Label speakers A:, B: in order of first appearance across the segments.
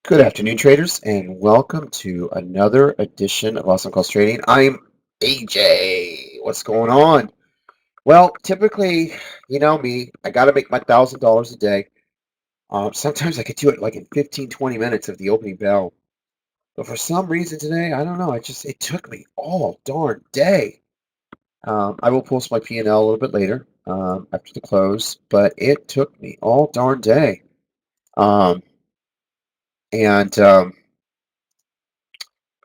A: Good afternoon, traders, and welcome to another edition of Awesome Calls Trading. I'm AJ. What's going on? Well, typically, you know me, I got to make my $1,000 a day. Sometimes I could do it like in 15, 20 minutes of the opening bell. But for some reason today, I don't know, it took me all darn day. I will post my P&L a little bit later after the close, but it took me all darn day. Um, and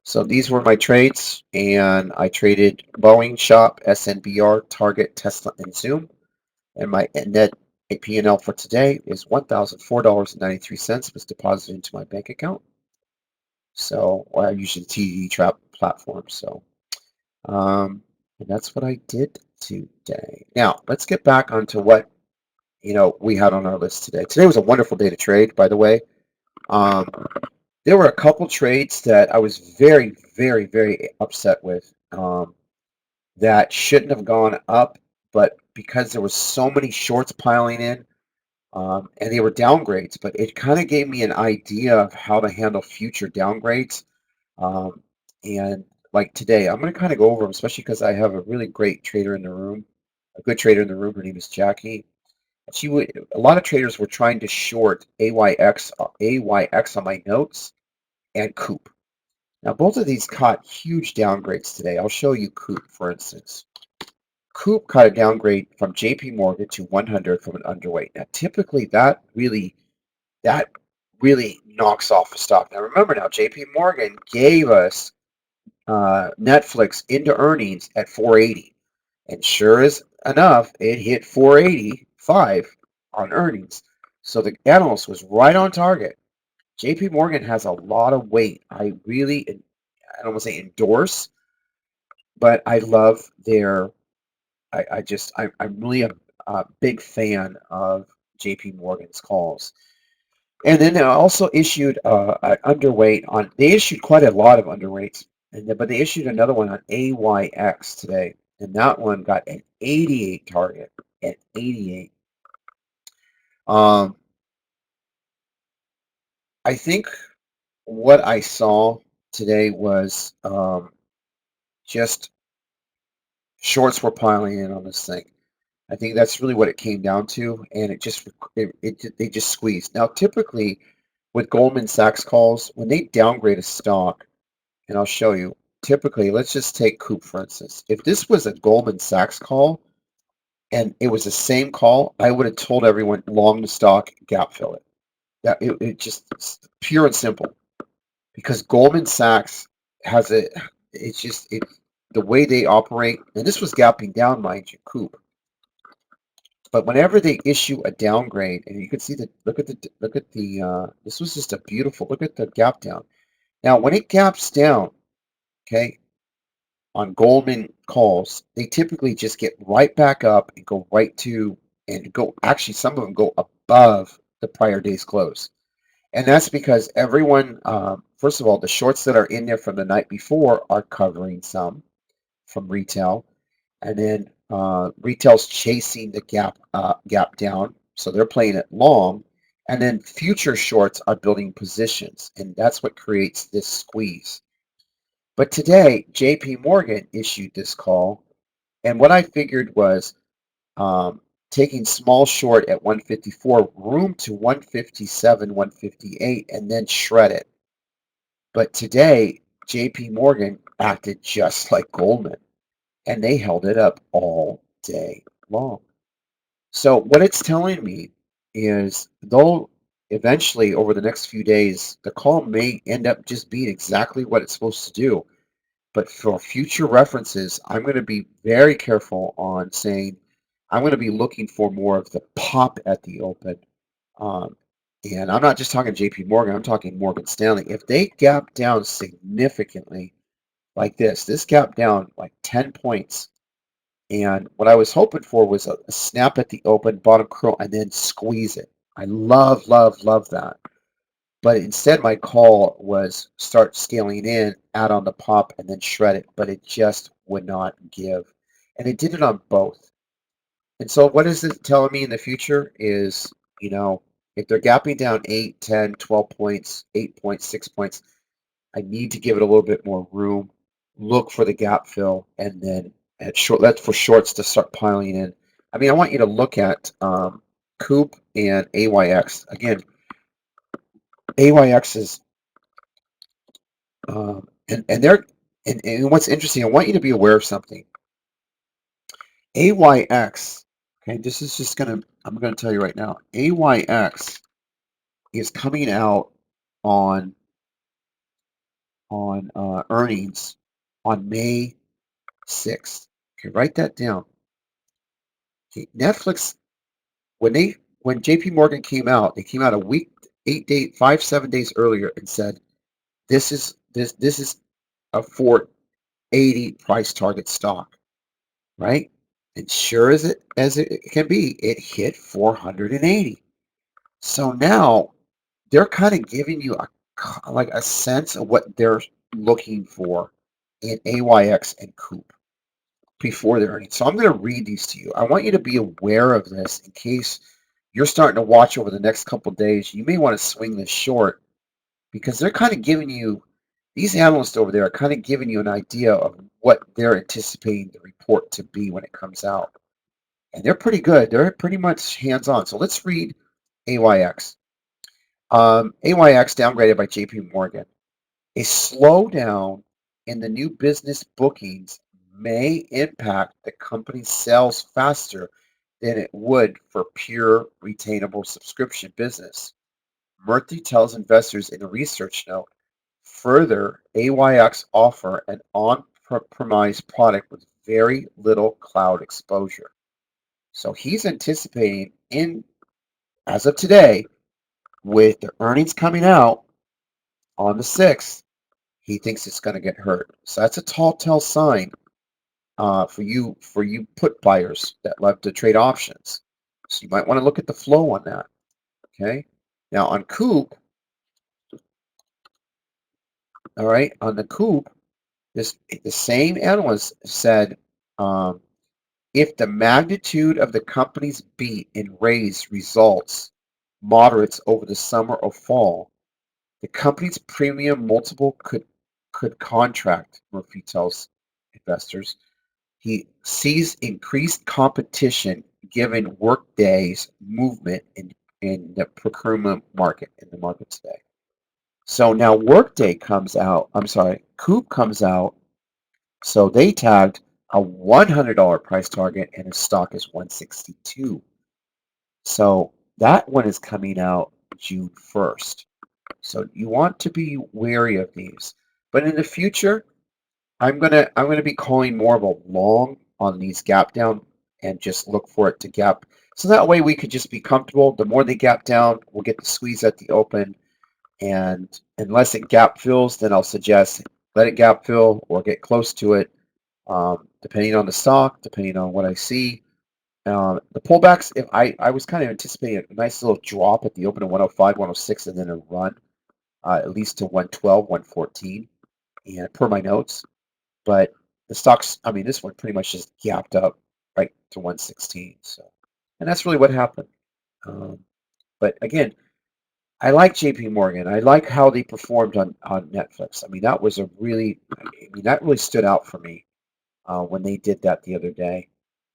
A: So these were my trades, and I traded Boeing, Shop, SNBR, Target, Tesla, and Zoom. And my net P&L for today is $1,004.93 was deposited into my bank account. So I use the TD Trap platform. Um, and that's what I did today. Now let's get back onto what we had on our list today. Today was a wonderful day to trade, by the way. Um, There were a couple trades that I was very, very, very upset with that shouldn't have gone up, but because there was so many shorts piling in, and they were downgrades, but it kind of gave me an idea of how to handle future downgrades. Um, and like today, I'm going to kind of go over them, especially because I have a really great trader in the room, a good trader in the room. Her name is Jackie. A lot of traders were trying to short AYX on my notes and Coop. Now, both of these caught huge downgrades today. I'll show you Coop, for instance. Coop caught a downgrade from JP Morgan to 100 from an underweight. Now, typically that really knocks off a stock. Now, remember now, JP Morgan gave us Netflix into earnings at 480, and sure as enough, it hit 485 on earnings. So the analyst was right on target. JP Morgan has a lot of weight. I don't want to say endorse, but I love their. I'm really a big fan of JP Morgan's calls. And then they also issued an underweight on. They issued quite a lot of underweights, but they issued another one on AYX today, and that one got an 88 target at 88. Um, I think what I saw today was just shorts were piling in on this thing. I think that's really what it came down to, and they just squeezed. Now, typically with Goldman Sachs calls, when they downgrade a stock, and I'll show you. Typically, let's just take Coop for instance. If this was a Goldman Sachs call and it was the same call, I would have told everyone long the stock, gap fill it. It just it's pure and simple because Goldman Sachs has a. It's just it the way they operate, and this was gapping down, mind you, Coop. But whenever they issue a downgrade, and you can see that, this was just a beautiful, look at the gap down. Now, when it gaps down, okay, on Goldman calls, they typically just get right back up and go actually, some of them go above the prior day's close. And that's because everyone, first of all, the shorts that are in there from the night before are covering some from retail. And then retail's chasing the gap down, so they're playing it long. And then future shorts are building positions, and that's what creates this squeeze. But today, JP Morgan issued this call, and what I figured was taking small short at 154, room to 157, 158, and then shred it. But today, JP Morgan acted just like Goldman, and they held it up all day long. So what it's telling me is though eventually over the next few days, the call may end up just being exactly what it's supposed to do. But for future references, I'm going to be very careful on saying I'm going to be looking for more of the pop at the open. Um, and I'm not just talking JP Morgan, I'm talking Morgan Stanley. If they gap down significantly like this gap down like 10 points. And what I was hoping for was a snap at the open, bottom curl, and then squeeze it. I love, love, love that. But instead, my call was start scaling in, add on the pop, and then shred it. But it just would not give. And it did it on both. And so what is it telling me in the future is, you know, If they're gapping down 8, 10, 12 points, 8 points, 6 points, I need to give it a little bit more room, look for the gap fill, and then let for shorts to start piling in. I mean, I want you to look at Coop and AYX. Again, AYX is, and they're, and what's interesting, I want you to be aware of something. AYX, okay, this is just I'm gonna tell you right now, AYX is coming out on earnings on May 6th. Okay, write that down. Okay, Netflix, when JP Morgan came out, they came out a week, 8 day, 7 days earlier and said this is a 480 price target stock, right? And sure as it can be, it hit 480. So now they're kind of giving you like a sense of what they're looking for in AYX and Coop before the earnings. So I'm going to read these to you. I want you to be aware of this in case you're starting to watch over the next couple of days. You may want to swing this short because they're kind of giving you, these analysts over there are kind of giving you an idea of what they're anticipating the report to be when it comes out. And they're pretty good. They're pretty much hands-on. So let's read AYX. AYX downgraded by JP Morgan. A slowdown in the new business bookings may impact the company's sales faster than it would for pure retainable subscription business. Murthy tells investors in a research note. Further, AYX offer an on-premise product with very little cloud exposure. So he's anticipating as of today, with the earnings coming out on the 6th, he thinks it's going to get hurt. So that's a telltale sign for you put buyers that love to trade options. So you might want to look at the flow on that. Okay. Now on Coop, all right, on the Coop, the same analyst said, if the magnitude of the company's beat and raise results moderates over the summer or fall, the company's premium multiple could contract, Murphy tells investors. He sees increased competition given Workday's movement in the procurement market, in the market today. So now Workday comes out, I'm sorry, Coop comes out, so they tagged a $100 price target and his stock is 162. So that one is coming out June 1st. So you want to be wary of these. But in the future, I'm gonna be calling more of a long on these gap down and just look for it to gap. So that way we could just be comfortable. The more they gap down, we'll get the squeeze at the open. And unless it gap fills, then I'll suggest let it gap fill or get close to it, depending on the stock, depending on what I see. The pullbacks, if I was kind of anticipating a nice little drop at the open of 105, 106, and then a run at least to 112, 114, and per my notes. But the stocks, I mean, this one pretty much just gapped up right to 116. So, and that's really what happened. But again, I like JP Morgan. I like how they performed on Netflix. I mean, that really stood out for me when they did that the other day.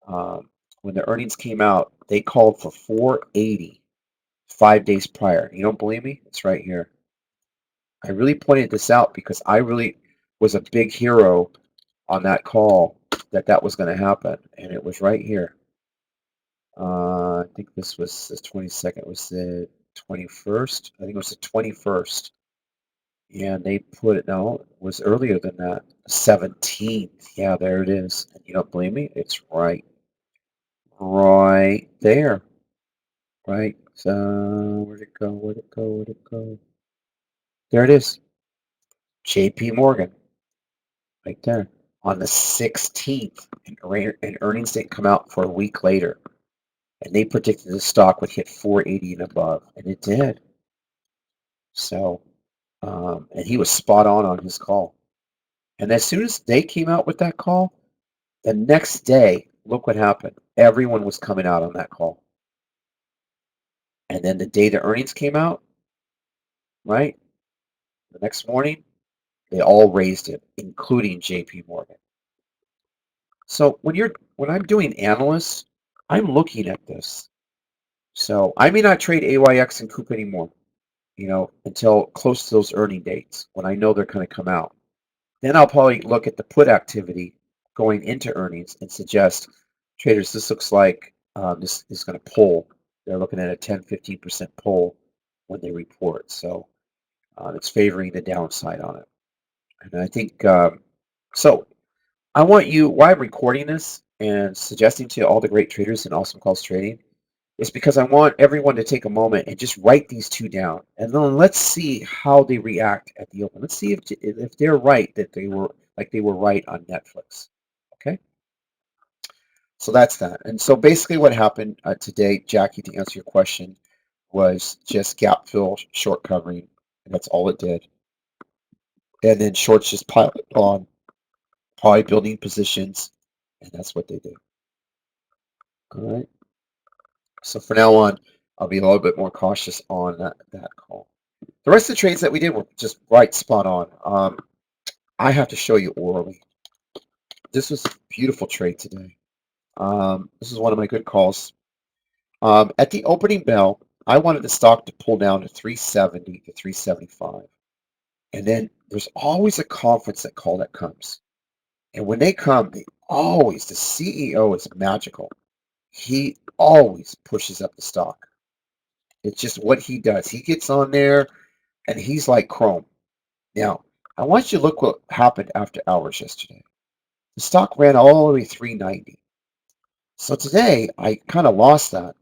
A: When the earnings came out, they called for 480 5 days prior. You don't believe me? It's right here. I really pointed this out because I really was a big hero on that call that was going to happen, and it was right here. I think this was the 22nd. Was the 21st? I think it was the 21st. And they put it, no, it was earlier than that. 17th. Yeah, there it is. And you don't believe me? It's right there. Right. So where'd it go? Where'd it go? Where'd it go? There it is. JP Morgan. Right there. On the 16th. And earnings didn't come out for a week later. And they predicted the stock would hit 480 and above. And it did. So, and he was spot on his call. And as soon as they came out with that call, the next day, look what happened. Everyone was coming out on that call. And then the day the earnings came out, right? The next morning, they all raised it, including JP Morgan. So when I'm doing analysts, I'm looking at this. So I may not trade AYX and Coop anymore, until close to those earning dates when I know they're going to come out. Then I'll probably look at the put activity going into earnings and suggest traders, this looks like this is going to pull. They're looking at a 10-15% pull when they report. So it's favoring the downside on it. And I think so. I want you, why I'm recording this and suggesting to all the great traders in Awesome Calls Trading is because I want everyone to take a moment and just write these two down. And then let's see how they react at the open. Let's see if they're right that they were right on Netflix. Okay? So that's that. And so basically what happened today, Jackie, to answer your question, was just gap fill, short covering. And that's all it did. And then shorts just piled on, probably building positions. And that's what they do. All right. So for now on, I'll be a little bit more cautious on that call. The rest of the trades that we did were just right spot on. I have to show you orally. This was a beautiful trade today. This is one of my good calls. At the opening bell, I wanted the stock to pull down to 370 to 375. And then there's always a conference call that comes. And when they come, the CEO is magical. He always pushes up the stock. It's just what he does. He gets on there and he's like chrome. Now, I want you to look what happened after hours yesterday. The stock ran all the way 390. So today I kind of lost that.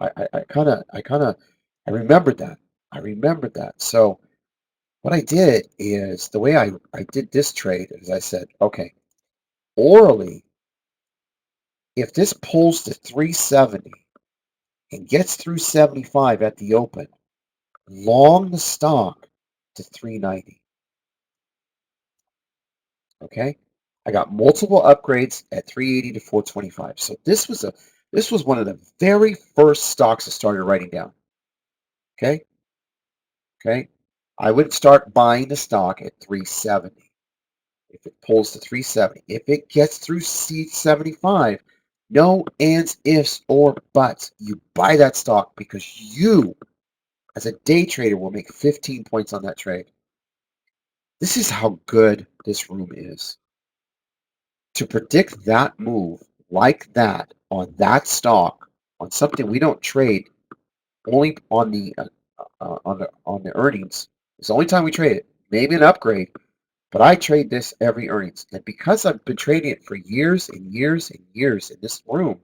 A: I remembered that. I remembered that. So what I did is the way I did this trade is I said, okay, orally, if this pulls to 370 and gets through 75 at the open, long the stock to 390. Okay, I got multiple upgrades at 380 to 425. So this was one of the very first stocks I started writing down. Okay, okay, I would start buying the stock at 370. If it pulls to 370, if it gets through C75, no ands, ifs, or buts. You buy that stock because you, as a day trader, will make 15 points on that trade. This is how good this room is. To predict that move like that on that stock, on something we don't trade, only on the earnings. It's the only time we trade it. Maybe an upgrade, but I trade this every earnings. And because I've been trading it for years and years and years in this room,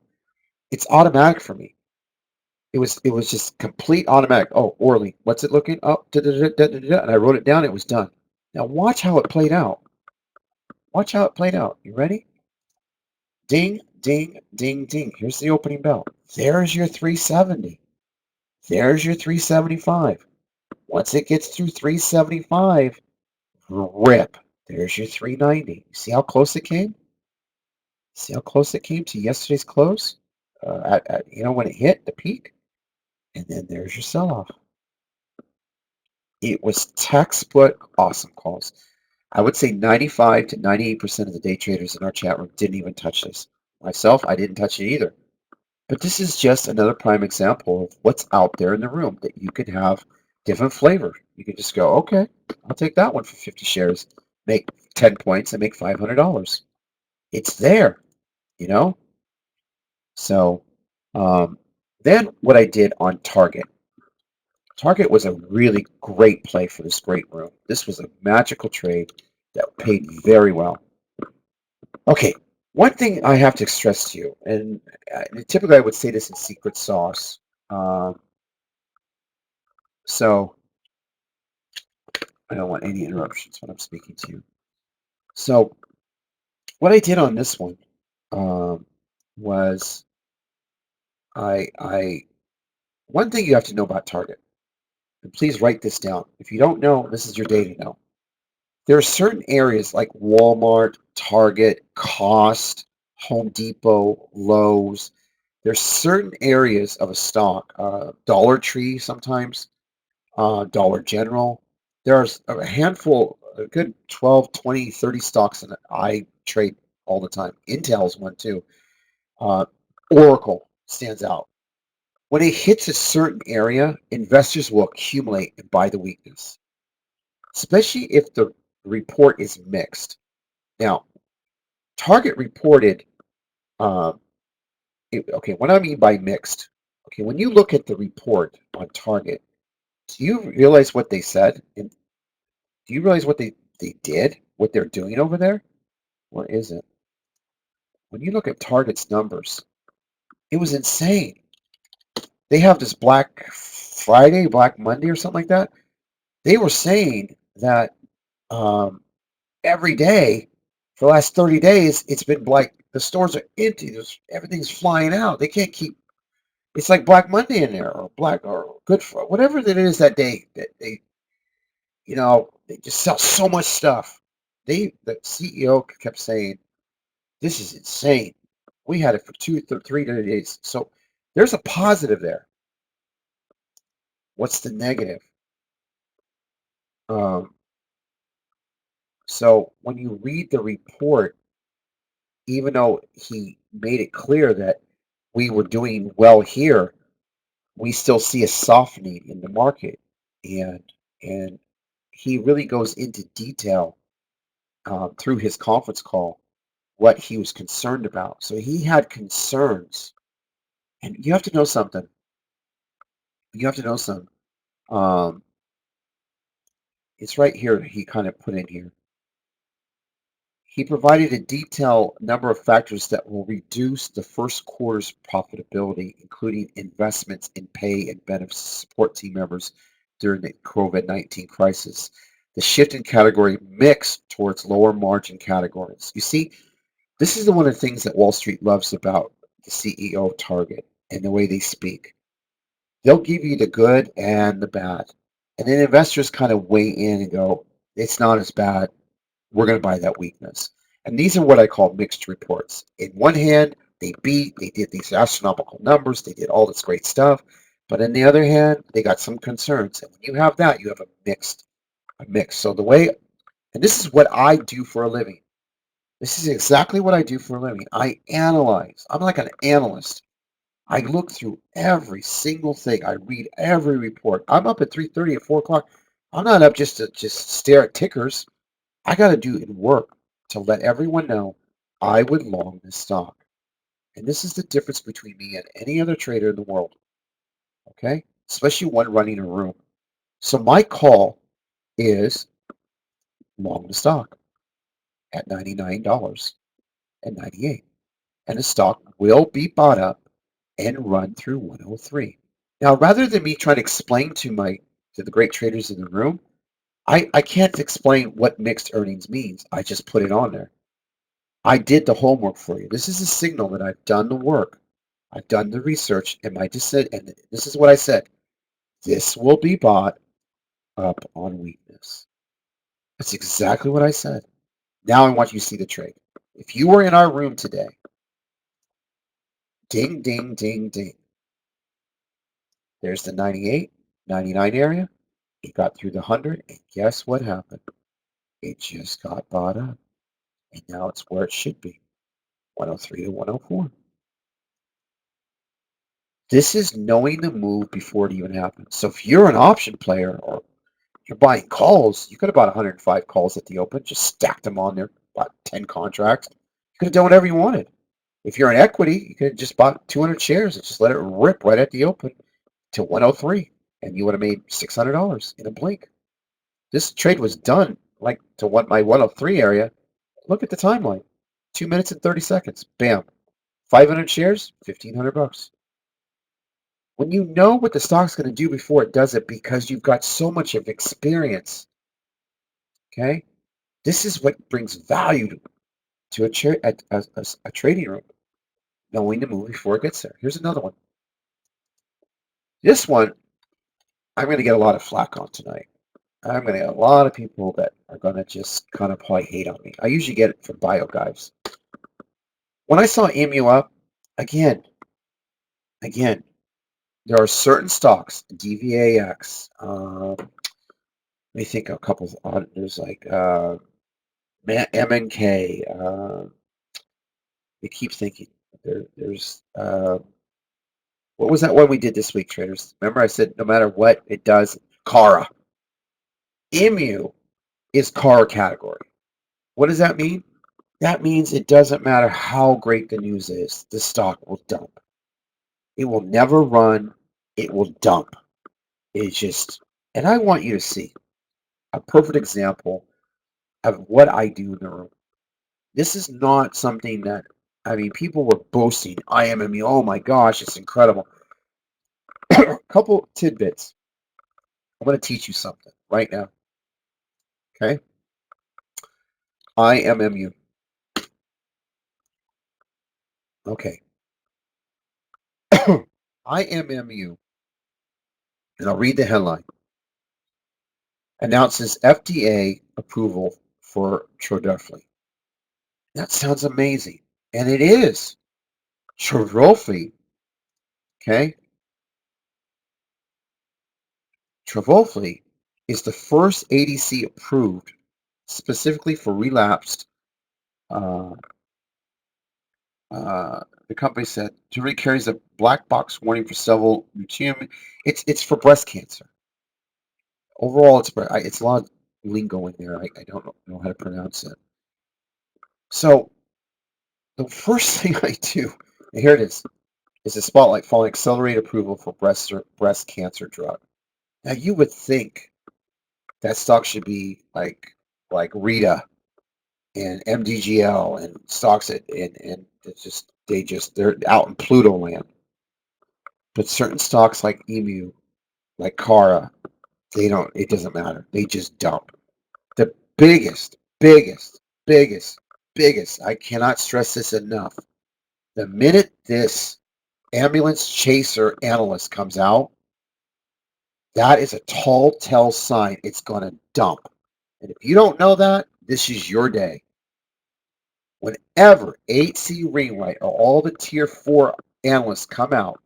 A: it's automatic for me. It was just complete automatic. Oh, Orly, what's it looking? Oh, and I wrote it down. It was done. Now watch how it played out. Watch how it played out. You ready? Ding, ding, ding, ding. Here's the opening bell. There's your 370. There's your 375. Once it gets through 375, rip. There's your 390. See how close it came? See how close it came to yesterday's close? When it hit the peak? And then there's your sell-off. It was textbook awesome calls. I would say 95 to 98% of the day traders in our chat room didn't even touch this. Myself, I didn't touch it either. But this is just another prime example of what's out there in the room that you could have different flavor. You could just go, okay, I'll take that one for 50 shares, make 10 points, and make $500. It's there, you know? So then what I did on Target. Target was a really great play for this great room. This was a magical trade that paid very well. Okay, one thing I have to stress to you, and typically I would say this in secret sauce. So I don't want any interruptions when I'm speaking to you. So what I did on this one was I one thing you have to know about Target, and please write this down. If you don't know, this is your day to know. There are certain areas like Walmart, Target, Cost, Home Depot, Lowe's. There's certain areas of a stock, Dollar Tree sometimes, Dollar General. There's a handful, a good 12, 20, 30 stocks that I trade all the time. Intel's one too. Uh, Oracle stands out. When it hits a certain area, investors will accumulate and buy the weakness, especially if the report is mixed. Now, Target reported, um, okay, what I mean by mixed, okay, when you look at the report on Target, do you realize what they said? And do you realize what they did, what they're doing over there? Where is it? When you look at Target's numbers, it was insane. They have this Black Friday, Black Monday, or something like that. They were saying that um, every day for the last 30 days, it's been like the stores are empty. Everything's flying out. They can't keep. It's like Black Monday in there, or Black or Good for whatever it is that day. That they, they just sell so much stuff. The CEO kept saying, "This is insane. We had it for 3 days." So there's a positive there. What's the negative? Um, so when you read the report, even though he made it clear that we were doing well here, we still see a softening in the market, and and he really goes into detail through his conference call what he was concerned about. So he had concerns, and you have to know something. You have to know something. Um, it's right here. He kind of put in here. He provided a detailed number of factors that will reduce the first quarter's profitability, including investments in pay and benefits to support team members during the COVID-19 crisis. The shift in category mix towards lower margin categories. You see, this is one of the things that Wall Street loves about the CEO of Target and the way they speak. They'll give you the good and the bad. And then investors kind of weigh in and go, it's not as bad, we're going to buy that weakness. And these are what I call mixed reports. In one hand, they did these astronomical numbers, they did all this great stuff. But on the other hand, they got some concerns. And when you have that, you have a mix. So the way, and this is what I do for a living. This is exactly what I do for a living. I analyze. I'm like an analyst. I look through every single thing. I read every report. I'm up at 3:30 at 4 o'clock. I'm not up just to just stare at tickers. I got to do work to let everyone know I would long this stock. And this is the difference between me and any other trader in the world, okay? Especially one running a room. So my call is long the stock at $99.98. And the stock will be bought up and run through 103. Now, rather than me trying to explain to the great traders in the room, I can't explain what mixed earnings means. I just put it on there. I did the homework for you. This is a signal that I've done the work. I've done the research, and and this is what I said. This will be bought up on weakness. That's exactly what I said. Now I want you to see the trade. If you were in our room today, ding, ding, ding, ding. There's the 98, 99 area. It got through the 100, and guess what happened? It just got bought up, and now it's where it should be, 103 to 104. This is knowing the move before it even happens. So if you're an option player or you're buying calls, you could have bought 105 calls at the open, just stacked them on there, bought 10 contracts. You could have done whatever you wanted. If you're in equity, you could have just bought 200 shares and just let it rip right at the open to 103, and you would have made $600 in a blink. This trade was done like to what my 103 area. Look at the timeline. 2 minutes and 30 seconds. Bam. 500 shares, $1,500. When you know what the stock's going to do before it does it because you've got so much of experience, okay? This is what brings value to a trading room, knowing the move before it gets there. Here's another one. This one, I'm going to get a lot of flack on tonight. I'm going to get a lot of people that are going to just kind of probably hate on me. I usually get it from bio guys. When I saw EMU up, again, Again, there are certain stocks, DVAX. Let me think of a couple. There's like MNK. You keep thinking. There's what was that one we did this week, traders? Remember, I said no matter what it does, Cara. EMU is Cara category. What does that mean? That means it doesn't matter how great the news is, the stock will dump. It will never run. It will dump. It's just, and I want you to see a perfect example of what I do in the room. This is not something that, I mean, people were boasting, IMMU, oh my gosh, it's incredible. A couple tidbits. I'm going to teach you something right now. Okay? IMMU. Okay. IMMU, and I'll read the headline, announces FDA approval for Trodophy. That sounds amazing. And it is. Trodophy, okay? Trodophy is the first ADC approved specifically for relapsed. Uh, the company said Trodophy carries a black box warning for several leukemia. It's for breast cancer. Overall, it's a lot of lingo in there. I don't know how to pronounce it. So the first thing I do, and here it is a spotlight following accelerated approval for breast cancer drug. Now you would think that stock should be like Rita and MDGL and stocks and they're out in Pluto land. But certain stocks like EMU, like Cara, it doesn't matter. They just dump. The biggest, I cannot stress this enough. The minute this ambulance chaser analyst comes out, that is a tell sign it's going to dump. And if you don't know that, this is your day. Whenever HC Ringwright or all the tier 4 analysts come out,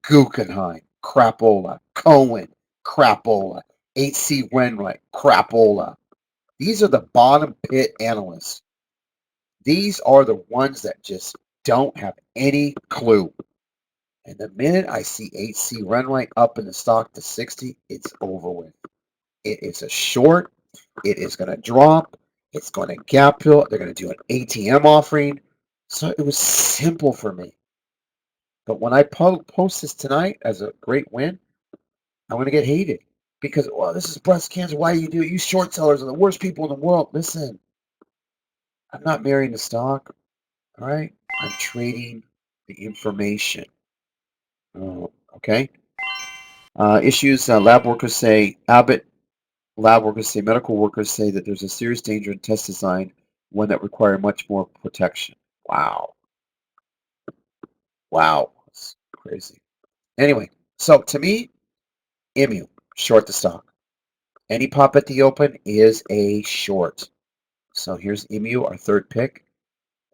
A: Guggenheim, crapola, Cohen, crapola, HC Wainwright, crapola. These are the bottom pit analysts. These are the ones that just don't have any clue. And the minute I see HC Wainwright up in the stock to 60, it's over with. It is a short. It is going to drop. It's going to gap fill. They're going to do an ATM offering. So it was simple for me. But when I post this tonight as a great win, I'm going to get hated because, well, this is breast cancer. Why do you do it? You short sellers are the worst people in the world. Listen, I'm not marrying the stock. All right. I'm trading the information. Oh, okay. Issues lab workers say, Abbott lab workers say, medical workers say that there's a serious danger in test design, one that require much more protection. Wow. Wow. That's crazy. Anyway, so to me, EMU, short the stock. Any pop at the open is a short. So here's EMU, our third pick.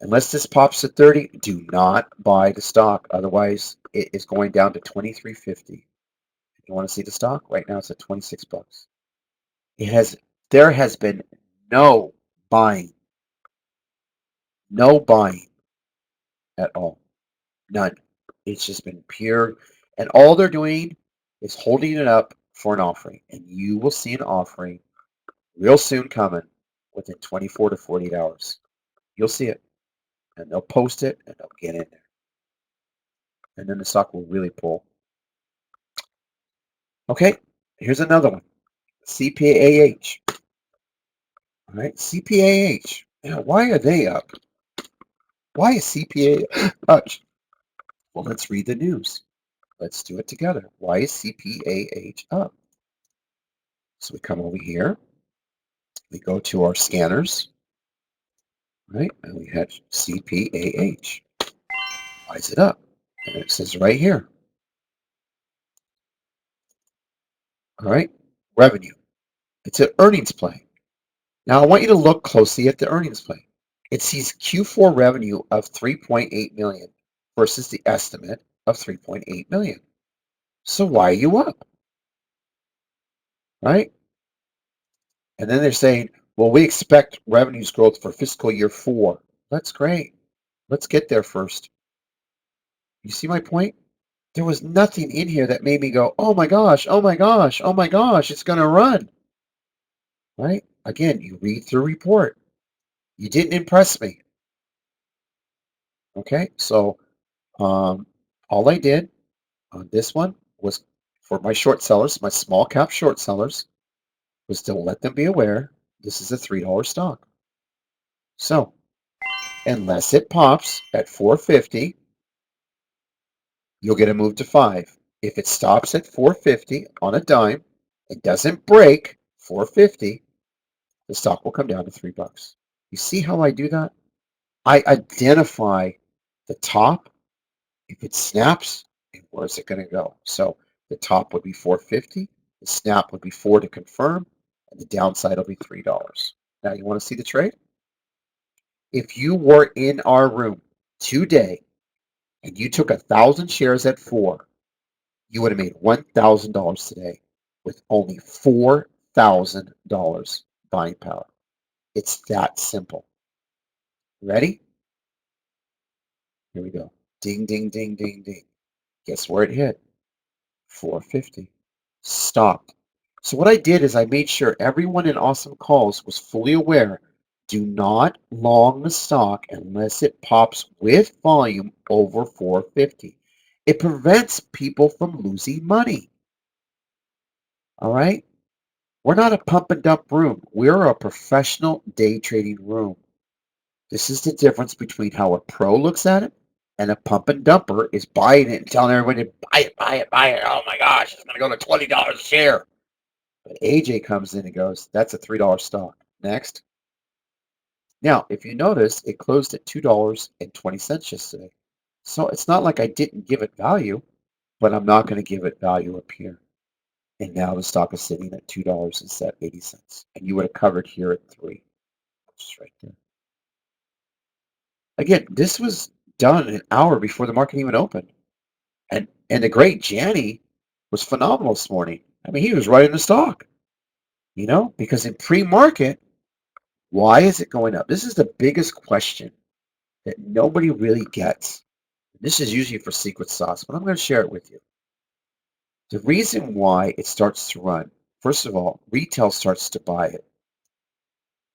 A: Unless this pops to 30, do not buy the stock. Otherwise, it is going down to $23.50. You want to see the stock? Right now it's at 26 bucks. There has been no buying at all. None. It's just been pure. And all they're doing is holding it up for an offering. And you will see an offering real soon coming within 24 to 48 hours. You'll see it. And they'll post it and they'll get in there. And then the stock will really pull. Okay, here's another one. CPAH. All right, CPAH. Now, why are they up? Why is CPAH up? Well, let's read the news. Let's do it together. Why is CPAH up? So we come over here. We go to our scanners. Right? And we have CPAH. Why is it up? And it says right here. All right, revenue. It's an earnings play. Now I want you to look closely at the earnings play. It sees Q4 revenue of 3.8 million versus the estimate of 3.8 million. So why are you up? Right? And then they're saying, well, we expect revenues growth for fiscal year 4. That's great. Let's get there first. You see my point? There was nothing in here that made me go, oh my gosh, oh my gosh, oh my gosh, it's going to run. Right? Again, you read through report. You didn't impress me. Okay? So all I did on this one was for my short sellers, my small cap short sellers, was to let them be aware this is a $3 stock. So unless it pops at 450, you'll get a move to 5. If it stops at 450 on a dime and doesn't break 450, the stock will come down to $3. You see how I do that? I identify the top. If it snaps, where's it going to go? So the top would be 450. The snap would be 4 to confirm, and the downside will be $3. Now you want to see the trade? If you were in our room today and you took 1,000 shares at 4, you would have made $1,000 today with only $4,000 buying power. It's that simple. Ready? Here we go. Ding, ding, ding, ding, ding. Guess where it hit? 450. Stopped. So what I did is I made sure everyone in Awesome Calls was fully aware. Do not long the stock unless it pops with volume over 450. It prevents people from losing money. All right? We're not a pump and dump room. We're a professional day trading room. This is the difference between how a pro looks at it and a pump and dumper is buying it and telling everybody to buy it, buy it, buy it. Oh my gosh, it's going to go to $20 a share. But AJ comes in and goes, that's a $3 stock. Next. Now, if you notice, it closed at $2.20 yesterday. So it's not like I didn't give it value, but I'm not going to give it value up here. And now the stock is sitting at $2.80. And you would have covered here at 3. Just right there. Again, this was done an hour before the market even opened. And the great Janny was phenomenal this morning. I mean, he was right in the stock, because in pre-market, why is it going up? This is the biggest question that nobody really gets. This is usually for secret sauce, but I'm going to share it with you. The reason why it starts to run, first of all, retail starts to buy it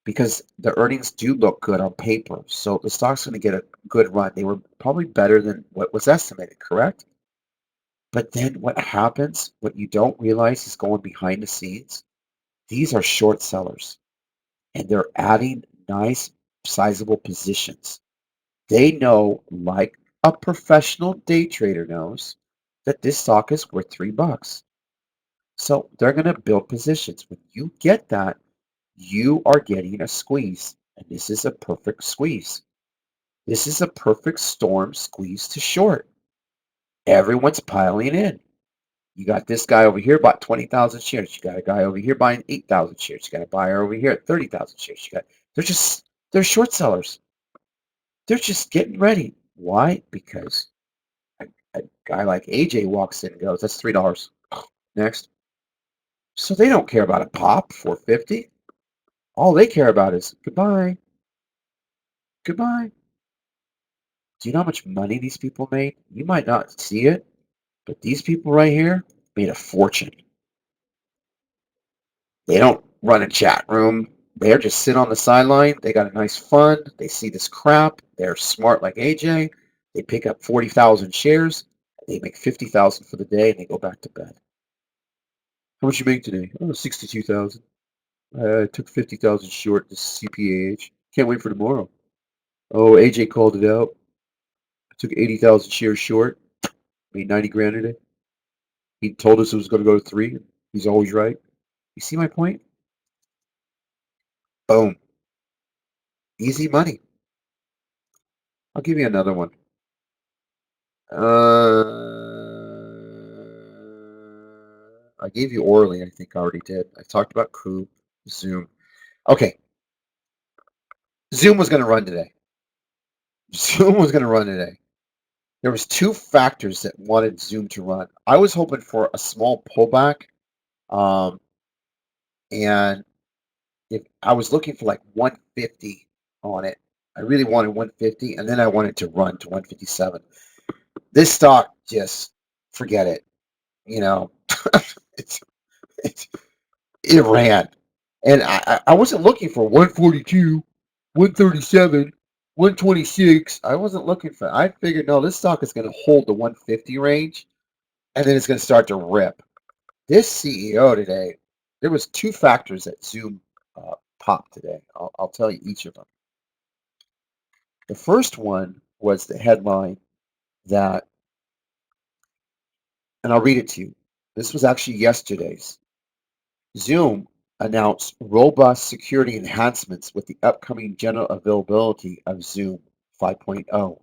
A: because the earnings do look good on paper. So the stock's going to get a good run. They were probably better than what was estimated, correct? But then what happens, what you don't realize is going behind the scenes, these are short sellers and they're adding nice sizable positions. They know, like a professional day trader knows, that this stock is worth $3. So they're going to build positions. When you get that, you are getting a squeeze. And this is a perfect squeeze. This is a perfect storm squeeze to short. Everyone's piling in. You got this guy over here bought 20,000 shares. You got a guy over here buying 8,000 shares. You got a buyer over here at 30,000 shares. They're short sellers. They're just getting ready. Why? Because a guy like AJ walks in and goes, that's $3. Next. So they don't care about a pop 450. All they care about is goodbye. Goodbye. Do you know how much money these people made? You might not see it, but these people right here made a fortune. They don't run a chat room. They're just sit on the sideline. They got a nice fund. They see this crap. They're smart like AJ. They pick up 40,000 shares. They make 50,000 for the day, and they go back to bed. How much you make today? Oh, 62,000. I took 50,000 short this CPAH. Can't wait for tomorrow. Oh, AJ called it out. I took 80,000 shares short. Made 90 grand today. He told us it was going to go to 3. He's always right. You see my point? Boom. Easy money. I'll give you another one. I gave you orally, I think I already did. I talked about Coop, Zoom. Okay. Zoom was going to run today. Zoom was going to run today. There was two factors that wanted Zoom to run. I was hoping for a small pullback, um, and if I was looking for like 150 on it, I really wanted 150, and then I wanted to run to 157. This stock just forget it. You know, it's, it's it ran, and I wasn't looking for 142, 137, 126. I wasn't looking for. I figured no, this stock is going to hold the 150 range, and then it's going to start to rip. This CEO today, there was two factors that Zoom popped today. I'll tell you each of them. The first one was the headline that, and I'll read it to you. This was actually yesterday's. Zoom announced robust security enhancements with the upcoming general availability of Zoom 5.0,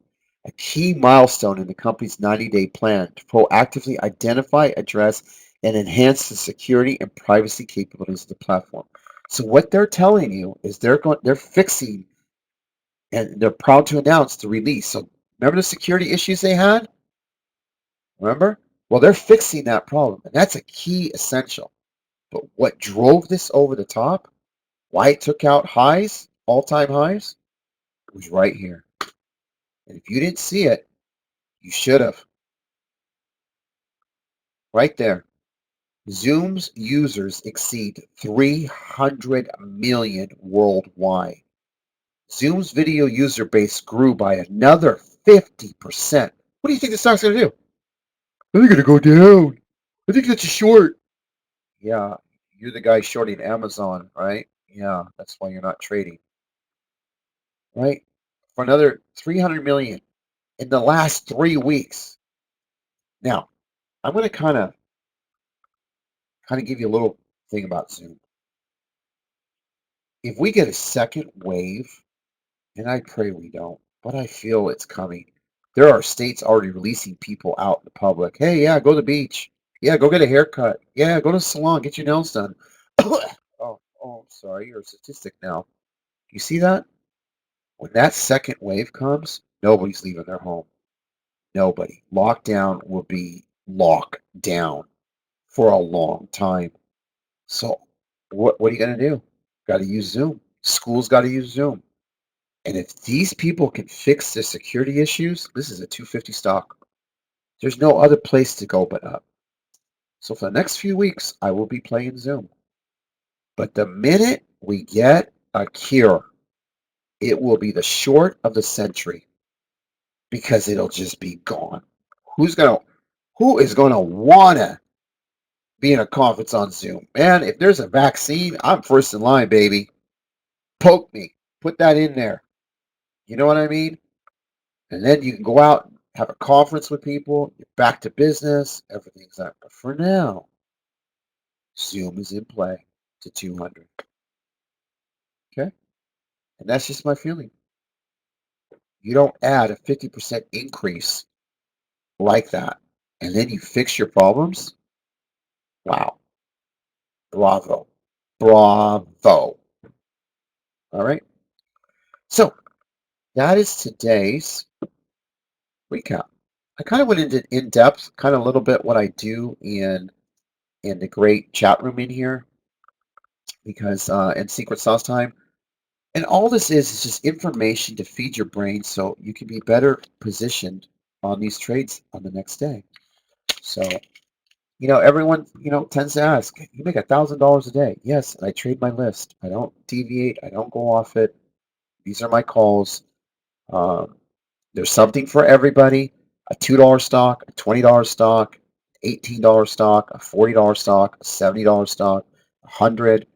A: a key milestone in the company's 90-day plan to proactively identify, address, and enhance the security and privacy capabilities of the platform. So what they're telling you is they're fixing, and they're proud to announce the release. So remember the security issues they had? Remember? Well, they're fixing that problem, and that's a key essential. But what drove this over the top, why it took out highs, all-time highs, was right here. And if you didn't see it, you should have. Right there. Zoom's users exceed 300 million worldwide. Zoom's video user base grew by another 50%. What do you think the stock's going to do? I think it's going to go down. I think that's a short. Yeah, you're the guy shorting Amazon, right? Yeah, that's why you're not trading, right? For another 300 million in the last 3 weeks. Now, I'm going to kind of give you a little thing about Zoom. If we get a second wave, and I pray we don't, but I feel it's coming. There are states already releasing people out in the public. Hey, yeah, go to the beach. Yeah, go get a haircut. Yeah, go to the salon, get your nails done. Sorry, you're a statistic now. You see that? When that second wave comes, nobody's leaving their home. Nobody. Lockdown will be locked down for a long time. So what are you going to do? Got to use Zoom. School's got to use Zoom. And if these people can fix the security issues, this is a 250 stock. There's no other place to go but up. So for the next few weeks, I will be playing Zoom. But the minute we get a cure, it will be the short of the century because it'll just be gone. Who is gonna wanna be in a conference on Zoom? Man, if there's a vaccine, I'm first in line, baby. Poke me. Put that in there. You know what I mean? And then you can go out and have a conference with people, you're back to business, everything's up. But for now, Zoom is in play to 200. Okay? And that's just my feeling. You don't add a 50% increase like that, and then you fix your problems. Wow. Bravo. Bravo. All right. So that is today's recap. I kind of went into in depth, kind of a little bit what I do in the great chat room in here because in Secret Sauce Time. And all this is just information to feed your brain so you can be better positioned on these trades on the next day. So, everyone, tends to ask, you make $1,000 a day. Yes, and I trade my list. I don't deviate. I don't go off it. These are my calls. Um, there's something for everybody. A $2 stock, a $20 stock, $18 stock, a $40 stock, a $70 stock, 100,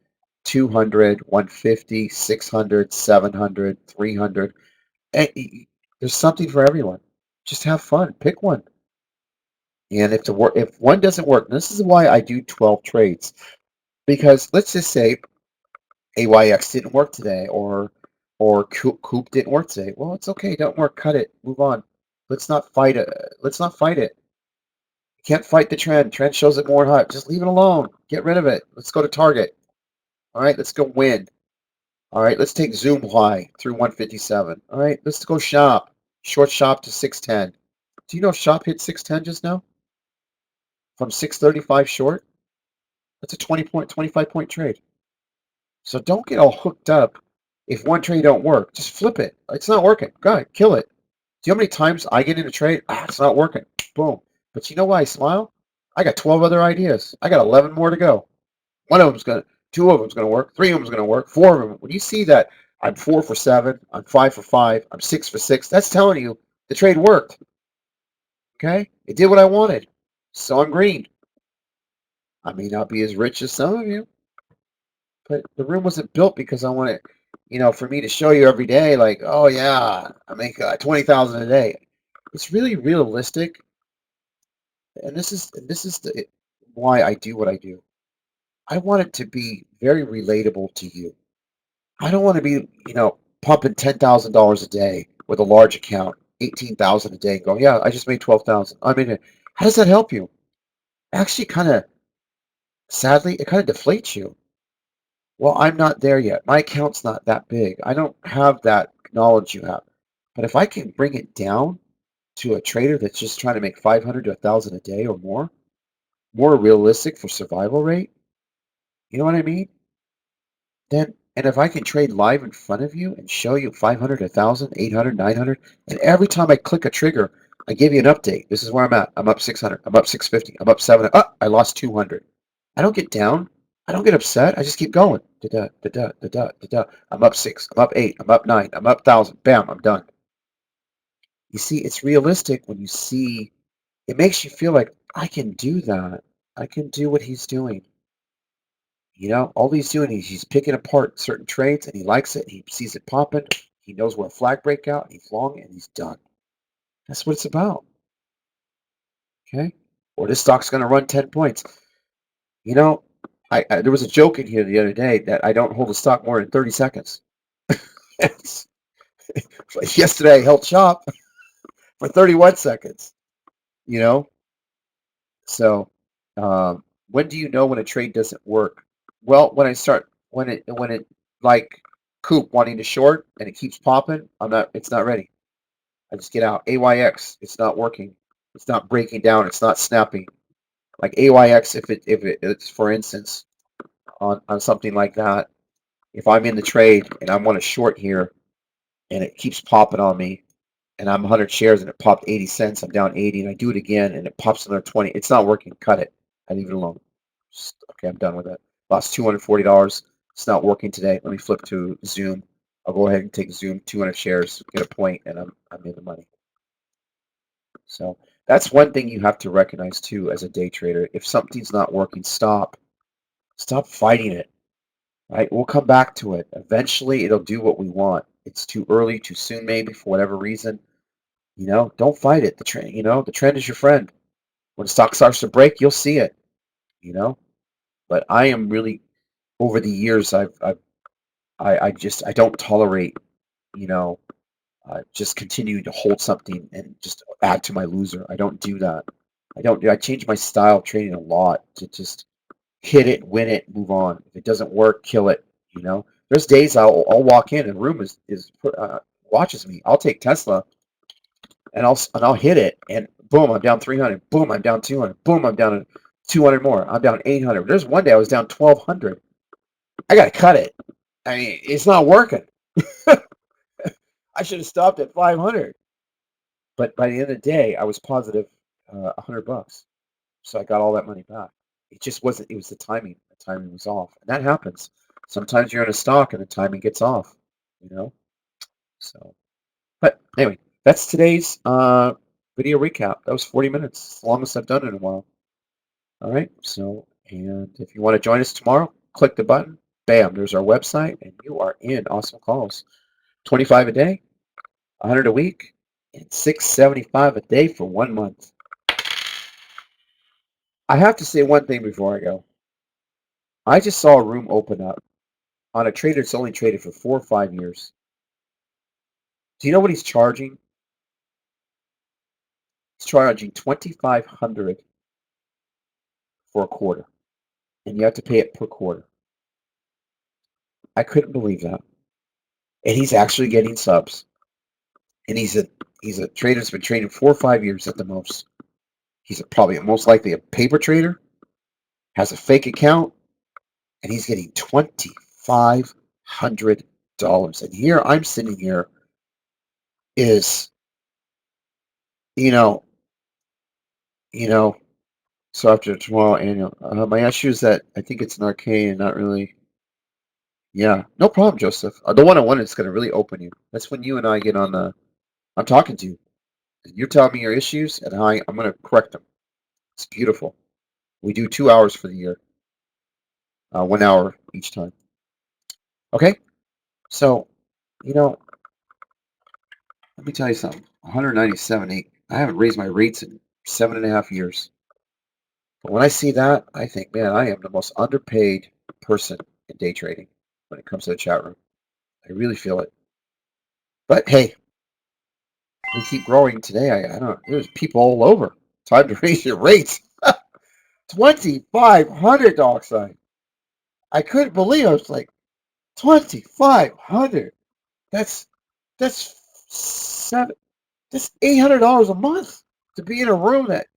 A: 200, 150, 600, 700, 300. There's something for everyone. Just have fun. Pick one. And if one doesn't work, and this is why I do 12 trades. Because let's just say AYX didn't work today, or Coop didn't work today. Well, it's okay. Don't work. Cut it. Move on. Let's not fight it. Let's not fight it. You can't fight the trend. Trend shows it more hot. Just leave it alone. Get rid of it. Let's go to target. All right. Let's go win. All right. Let's take Zoom high through 157. All right. Let's go shop. Short shop to 610. Do you know shop hit 610 just now from 635 short? That's a 25 point trade. So don't get all hooked up if one trade don't work. Just flip it. It's not working. Go ahead, kill it. Do you know how many times I get in a trade? It's not working. Boom. But you know why I smile? I got 12 other ideas. I got 11 more to go. One of them's gonna, two of them's gonna work. Three of them's gonna work. Four of them. When you see that I'm 4 for 7, I'm 5 for 5, I'm 6 for 6, that's telling you the trade worked. Okay, it did what I wanted. So I'm green. I may not be as rich as some of you, but the room wasn't built because I wanted, for me to show you every day, like, oh yeah, I make 20,000 a day. It's really realistic, and this is why I do what I do. I want it to be very relatable to you. I don't want to be, pumping $10,000 a day with a large account, 18,000 a day, and go, yeah, I just made 12,000. I mean, how does that help you? Actually, sadly, it kind of deflates you. Well, I'm not there yet. My account's not that big. I don't have that knowledge you have. But if I can bring it down to a trader that's just trying to make 500 to 1,000 a day or more realistic for survival rate, you know what I mean? Then, and if I can trade live in front of you and show you 500, 1,000, 800, 900, and every time I click a trigger, I give you an update. This is where I'm at. I'm up 600. I'm up 650. I'm up 700. Oh, I lost 200. I don't get down. I don't get upset. I just keep going. Da-da, da-da, da-da, da-da. I'm up 6. I'm up 8. I'm up 9. I'm up 1,000. Bam, I'm done. You see, it's realistic when you see, it makes you feel like, I can do that. I can do what he's doing. All he's doing is he's picking apart certain trades and he likes it. He sees it popping. He knows where a flag breakout. And he's long and he's done. That's what it's about. Okay. Or this stock's going to run 10 points. You know, there was a joke in here the other day that I don't hold a stock more than 30 seconds. Yesterday I held shop for 31 seconds. You know, so when do you know when a trade doesn't work? Well, when it like Coop wanting to short and it keeps popping, it's not ready. I just get out. AYX, it's not working. It's not breaking down. It's not snapping. Like AYX, it's for instance on something like that, if I'm in the trade and I want to short here and it keeps popping on me and I'm 100 shares and it popped 80 cents, I'm down 80 and I do it again and it pops another 20. It's not working. Cut it. I leave it alone. Okay, I'm done with it. Lost $240. It's not working today. Let me flip to Zoom. I'll go ahead and take Zoom, 200 shares, get a point, and I'm in the money. So that's one thing you have to recognize too as a day trader. If something's not working, stop. Stop fighting it. Right? We'll come back to it. Eventually it'll do what we want. It's too early, too soon, maybe, for whatever reason. Don't fight it. The trend is your friend. When stock starts to break, you'll see it. You know, but I am really over the years. I don't tolerate you know just continuing to hold something and just add to my loser. I don't do that. I change my style of trading a lot to just hit it, win it, move on. If it doesn't work, kill it. There's days I'll walk in and the room is watches me. I'll take Tesla and I'll hit it and boom, I'm down 300. Boom, I'm down 200. Boom, I'm down 200 more. I'm down 800. There's one day I was down 1,200. I gotta cut it. I mean, it's not working. I should have stopped at 500. But by the end of the day, I was positive $100. So I got all that money back. It just wasn't. It was the timing. The timing was off, and that happens. Sometimes you're in a stock and the timing gets off. You know. So, but anyway, that's today's video recap. That was 40 minutes. It's the longest I've done it in a while. All right. So, and if you want to join us tomorrow, click the button. Bam! There's our website, and you are in Awesome Calls. 25 a day, 100 a week, and 675 a day for 1 month. I have to say one thing before I go. I just saw a room open up on a trader that's only traded for 4 or 5 years. Do you know what he's charging? He's charging 2,500 for a quarter, and you have to pay it per quarter. I couldn't believe that. And he's actually getting subs. And He's a trader that's been trading 4 or 5 years at the most. He's probably most likely a paper trader, has a fake account, and he's getting $2,500. And here I'm sitting here is, you know, you know, so after tomorrow annual, my issue is that I think it's an arcane and not really. Yeah, no problem, Joseph. The one-on-one is going to really open you. That's when you and I get on the. I'm talking to you. And you're telling me your issues, and I'm going to correct them. It's beautiful. We do 2 hours for the year, 1 hour each time. Okay, so you know, let me tell you something. 197.8. I haven't raised my rates in 7.5 years. But when I see that, I think, man, I am the most underpaid person in day trading when it comes to the chat room. I really feel it. But hey, we keep growing today. I don't know. There's people all over. Time to raise your rates. 2,500 dog sign. I couldn't believe I was like 2,500. That's that's seven. That's $800 a month to be in a room that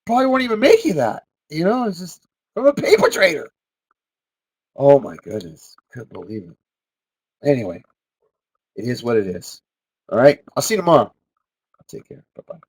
A: probably won't even make you that. It's just I'm a paper trader. Oh my goodness, couldn't believe it. Anyway, it is what it is. All right, I'll see you tomorrow. Take care. Bye bye.